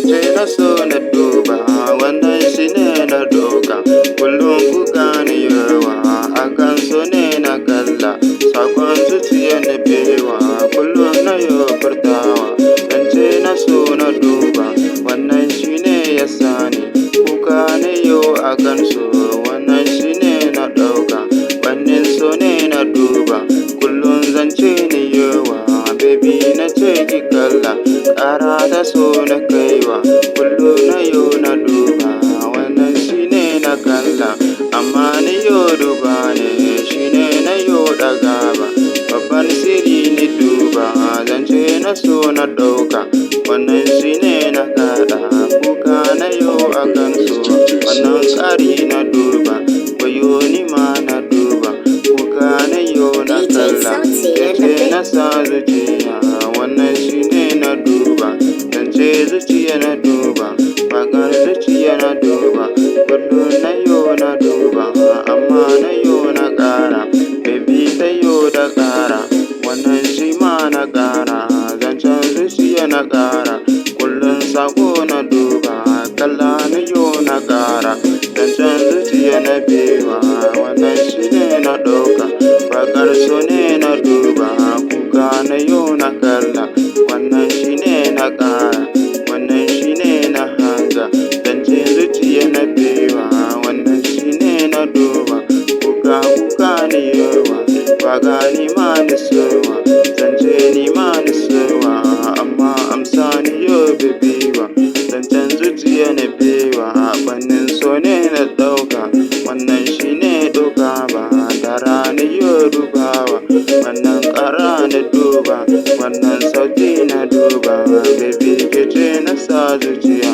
zance na so na duba, wannan shi ne na doka. Kullum kuka ni yawa, akan so ne na kalla. Sakon zuciya na bewa, kullum na yo furtawa. Zance na so na duba, wannan shi ne ya sani. Kuka ni yo akan so, wannan shi ne na ɗauka. Wannan so ne na duba, kullum zance ni yawa. Baby na ce ki kalla, ƙara ta so na kaiwa. Kullum na yo na duba, wannan shi ne na kalla. Amma ni yo duba ne, shi ne na yo ɗaga ba. Babban sirri ni duba, zance na so na ɗauka. Wannan shi ne na kaɗa, kuka na yo akan so. Wannan ƙari na duba, wayo ni ma na duba. Kuka na yo na kalla, yace na sa zuciya. Wannan shi ne na duba, zance zuciya na duba. Bakar zuciya na duba, kullum na yo na duba. Amma na yo na ƙara, baby ta yo da ƙara. Wannan shi ma na ƙara, zancen zuciya na ƙara. Kullum sako na duba, kalla na yo na ƙara. Zancen zuciya na bewa, wannan shi ne na ɗauka. Bakar so ne na duba, kuka na yo na kalla. Wannan shi ne na ƙara, wannan shi ne na hanga. Zancen zuciya na bewa, wannan shi ne na duba. Kuka ni yawa, baka ni ma ni sowa. Zance ni ma ni sowa, amma amsa ni yo bebewa. Zancen zuciya na bewa, wannan so ne na ɗauka. Wannan shi ne ɗauka ba, dara ni yo dubawa. Wannan ƙara na duba, wannan sauti na duba. Baby ke ce na sa zuciya,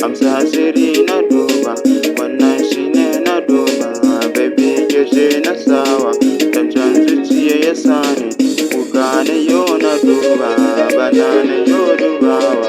amsa sirri na duba. Wannan shi ne na duba, baby ke ce na sawa. Zancen zuciya ya sani, kuka na yo na duba, bana na yo dubawa.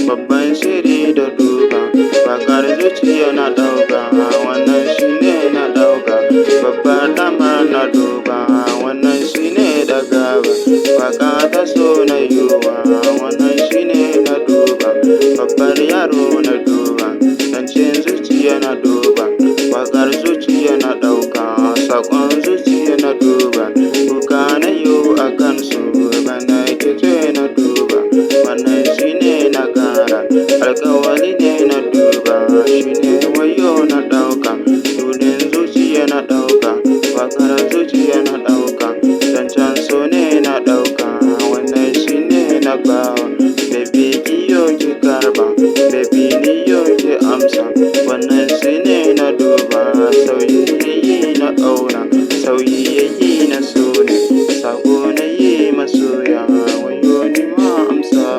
Babban shiri da duba, bakar zuciya na ɗauka. Wannan shi ne na ɗauka, babbar dama na duba. Wannan shi ne da gaba, baka ta so na yiwa. Wannan shi ne na duba, babbar yaro na duba. Zancen zuciya na duba, bakar zuciya na ɗauka. Sakon zuciya na duba, kuka na yo akan so. Bana ke ce na duba, wannan shi ne na ƙara. Alƙawari ne na duba, shi ne wayo na ɗauka. Dudin zuciya na ɗauka, bakar zuciya na ɗauka. Zancen so ne na ɗauka, wannan shi ne na bawa. Baby ki yo ki karba, baby ni yo ki amsa. Wannan shi ne na duba, sauyi